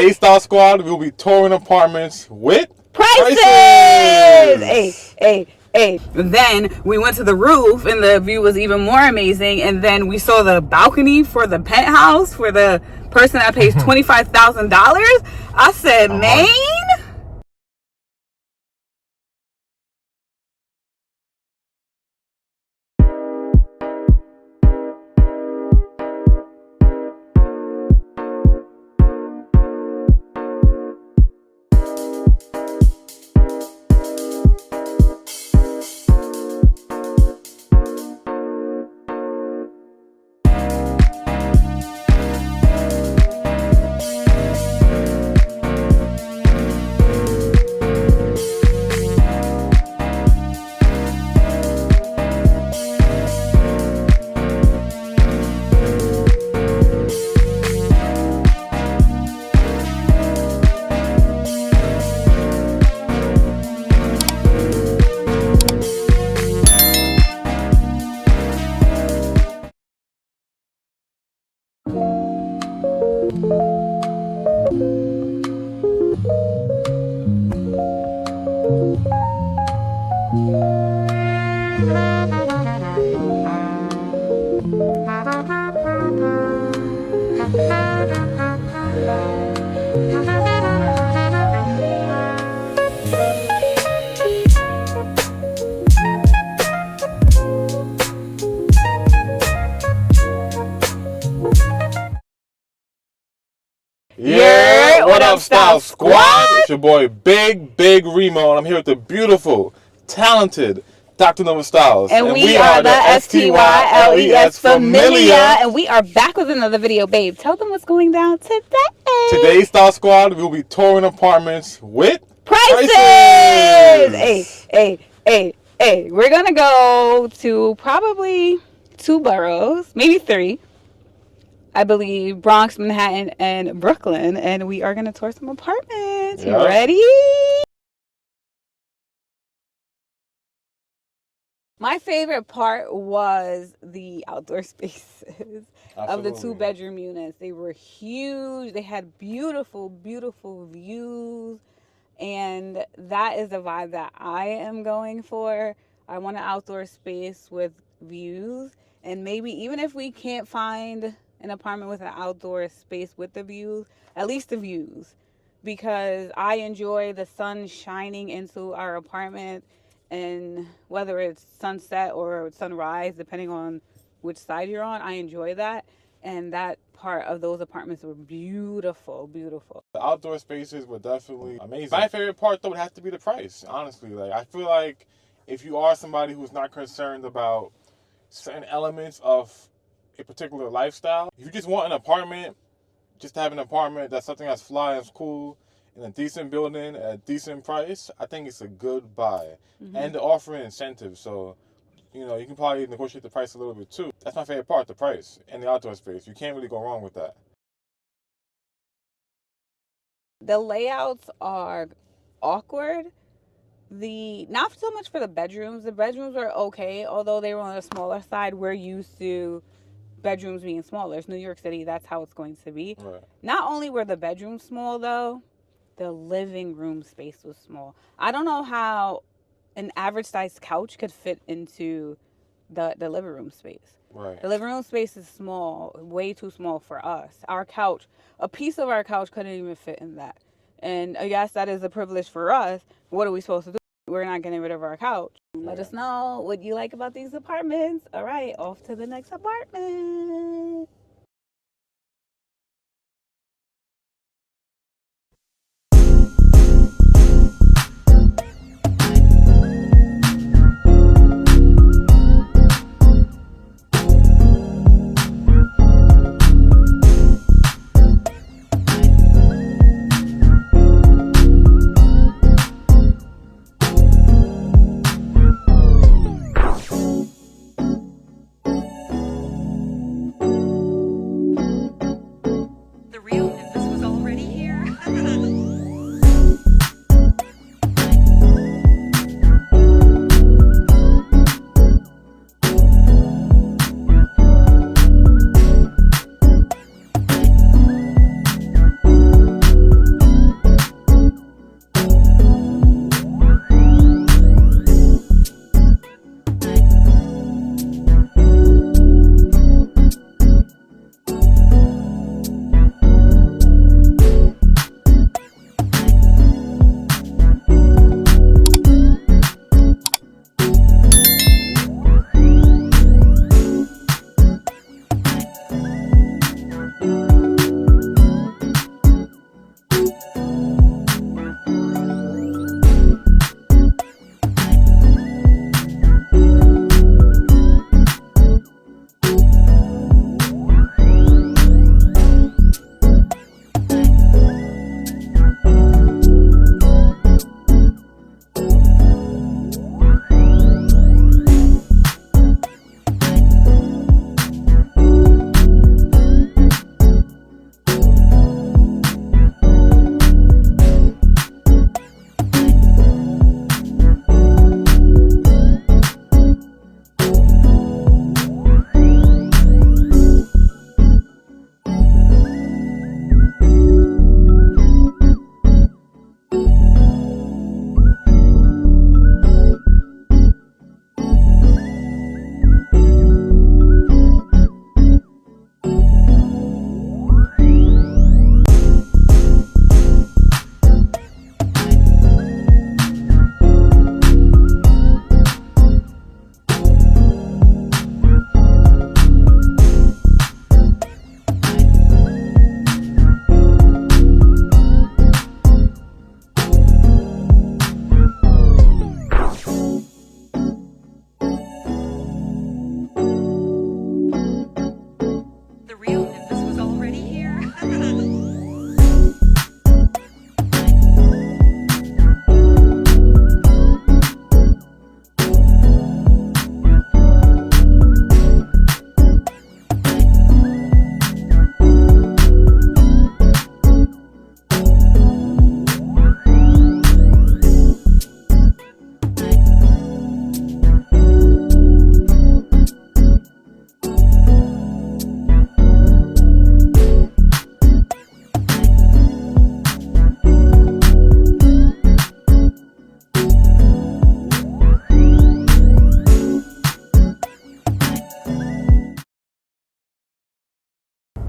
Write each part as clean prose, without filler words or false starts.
Today's Style Squad, we'll be touring apartments with prices! Hey. Then we went to the roof and the view was even more amazing. And then we saw the balcony for the penthouse for the person that pays $25,000. I said, man. Yeah, what up, Style Squad? It's your boy, Big Remo, and I'm here with the beautiful, talented Dr. Nova Styles. And we are the STYLES Familia, and we are back with another video. Babe, tell them what's going down today. Today's Style Squad, we'll be touring apartments with prices! Hey. We're going to go to probably 2 boroughs, maybe 3. I believe Bronx, Manhattan, and Brooklyn, and we are going to tour some apartments. You ready? My favorite part was the outdoor spaces of the 2-bedroom units. They were huge. They had beautiful views, and that is the vibe that I am going for. I want an outdoor space with views, and maybe even if we can't find an apartment with an outdoor space with the views, at least the views, because I enjoy the sun shining into our apartment, and whether it's sunset or sunrise, depending on which side you're on, I enjoy that. And that part of those apartments were beautiful. The outdoor spaces were definitely amazing. My favorite part, though, would have to be the price, honestly. Like, I feel like if you are somebody who's not concerned about certain elements of a particular lifestyle, if you just want an apartment, just to have an apartment that's something that's fly and cool in a decent building at a decent price, I think it's a good buy. And they're offering incentives, so you know you can probably negotiate the price a little bit too. That's my favorite part, the price and the outdoor space. You can't really go wrong with that. The layouts are awkward. Not so much for the bedrooms. The bedrooms are okay, although they were on the smaller side. We're used to bedrooms being smaller. It's New York City. That's how it's going to be. Right. Not only were the bedrooms small, though, the living room space was small. I don't know how an average sized couch could fit into the living room space. Right. The living room space is small, way too small for us. Our couch, a piece of our couch couldn't even fit in that. And I guess that is a privilege for us. What are we supposed to do? We're not getting rid of our couch. Let us know what you like about these apartments. All right, off to the next apartment.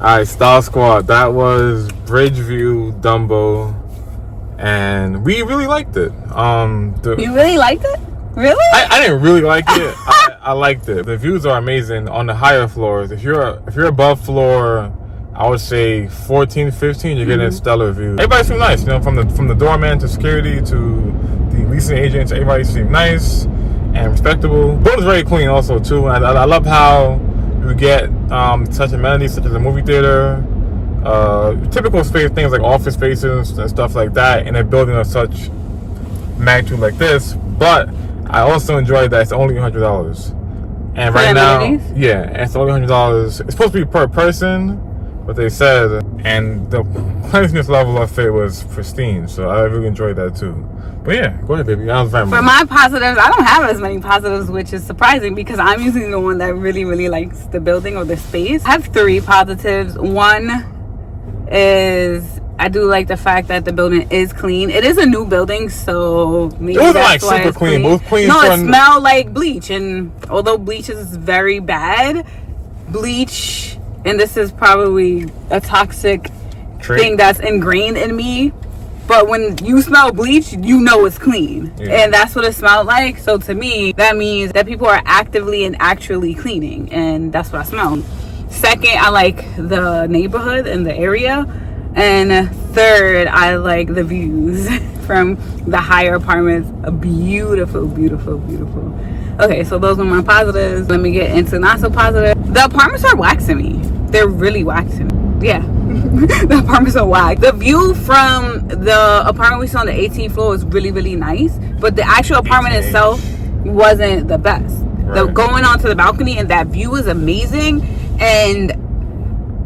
Alright, Star Squad. That was Bridgeview, Dumbo, and we really liked it. You really liked it? Really? I didn't really like it. I liked it. The views are amazing on the higher floors. If you're above floor, I would say 14, 15, you're getting stellar views. Everybody seemed nice, you know, from the doorman to security to the leasing agents. Everybody seemed nice and respectable. The building's very clean also too. I love how you get such amenities such as a movie theater, typical space things like office spaces and stuff like that in a building of such magnitude like this. But I also enjoyed that it's only $100. And right now, yeah, it's only $100. It's supposed to be per person, what they said, and the cleanliness level of it was pristine. So I really enjoyed that too. But yeah, go ahead, baby. I was very For my positives, I don't have as many positives, which is surprising because I'm usually the one that really, really likes the building or the space. I have 3 positives. One is I do like the fact that the building is clean. It is a new building, so maybe it wasn't that's like why super it's clean. clean. Both clean. No, it smelled like bleach, and although bleach is very bad, bleach, and this is probably a toxic thing that's ingrained in me. But when you smell bleach, you know it's clean. Yeah. And that's what it smelled like. So to me, that means that people are actively and actually cleaning. And that's what I smelled. Second, I like the neighborhood and the area. And third, I like the views from the higher apartments. Beautiful, beautiful, beautiful. Okay, so those are my positives. Let me get into not so positive. The apartments are waxing me. They're really waxing me. Yeah. The apartments are whack. The view from the apartment we saw on the 18th floor was really, really nice, but the actual apartment itself wasn't the best. Right. Going onto the balcony and that view was amazing, and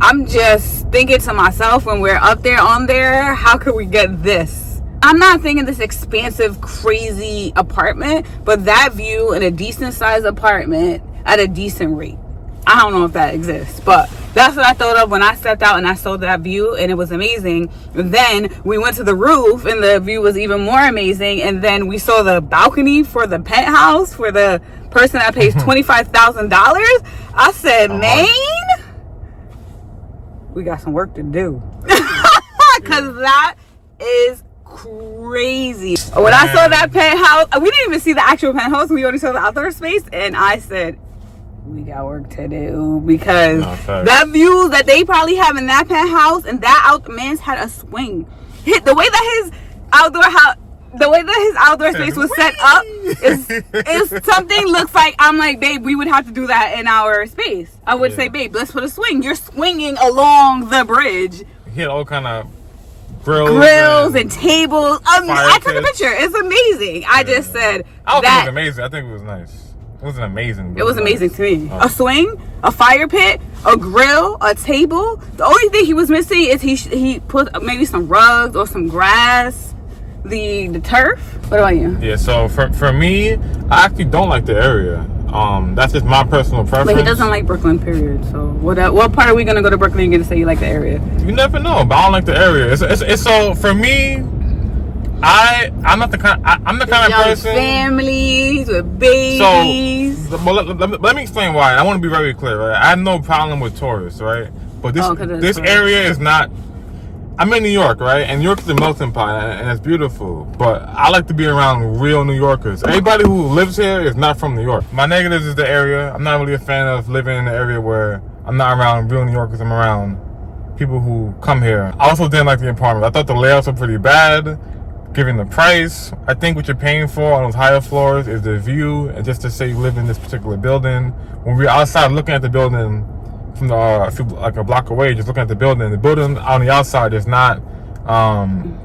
I'm just thinking to myself, when we're up there on there, how could we get this? I'm not thinking this expansive, crazy apartment, but that view in a decent sized apartment at a decent rate. I don't know if that exists, but that's what I thought of when I stepped out and I saw that view, and it was amazing. Then we went to the roof and the view was even more amazing. And then we saw the balcony for the penthouse for the person that pays $25,000. I said, man, we got some work to do. Because that is crazy. When I saw that penthouse, we didn't even see the actual penthouse. We only saw the outdoor space. And I said, we got work to do, because that view that they probably have in that penthouse and that man's had a swing. The way that his outdoor space was set up is something looks like, I'm like, babe, we would have to do that in our space. I would say, babe, let's put a swing. You're swinging along the bridge. He had all kind of grills and tables. I took a picture. It's amazing. Yeah. I just said I don't think it was amazing. I think it was nice. It wasn't amazing. It was amazing to me. A swing, a fire pit, a grill, a table. The only thing he was missing is he put maybe some rugs or some grass, the turf. What about you? Yeah, so for me, I actually don't like the area. That's just my personal preference. But he doesn't like Brooklyn, period. So what part are we gonna go to Brooklyn and you're gonna say you like the area? You never know, but I don't like the area. It's so for me. I'm the kind of person. Families with babies. So, let me explain why. I want to be very clear, right? I have no problem with tourists, right? But this area is not. I'm in New York, right? And New York is a melting pot, and it's beautiful. But I like to be around real New Yorkers. Anybody who lives here is not from New York. My negatives is the area. I'm not really a fan of living in an area where I'm not around real New Yorkers. I'm around people who come here. I also didn't like the apartment. I thought the layouts were pretty bad. Given the price, I think what you're paying for on those higher floors is the view, and just to say you live in this particular building. When we're outside looking at the building from like a block away, just looking at the building on the outside is not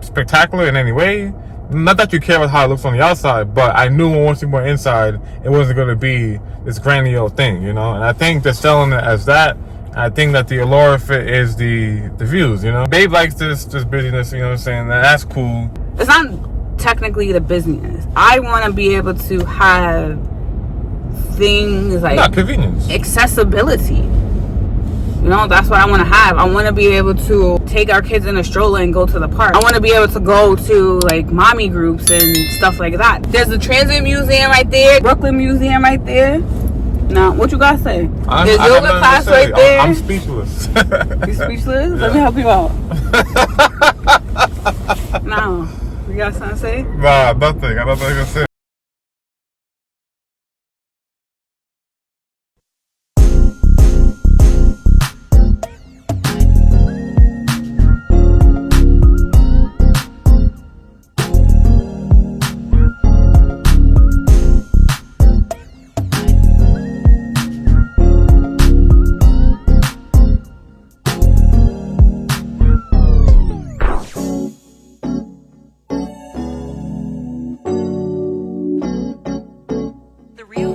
spectacular in any way. Not that you care about how it looks on the outside, but I knew once we went inside, it wasn't going to be this grandiose thing, you know. And I think they're selling it as that. I think that the allure of it is the views, you know. Babe likes this business, you know what I'm saying? That's cool. It's not technically the business. I want to be able to have things like not convenience, accessibility. You know, that's what I want to have. I want to be able to take our kids in a stroller and go to the park. I want to be able to go to like mommy groups and stuff like that. There's the Transit Museum right there, Brooklyn Museum right there. Now, what you gotta say? I There's yoga got class nothing to say. right there. I'm speechless. You speechless? Let me help you out. Now, you got something to say? Nah, nothing. I got nothing to say. The real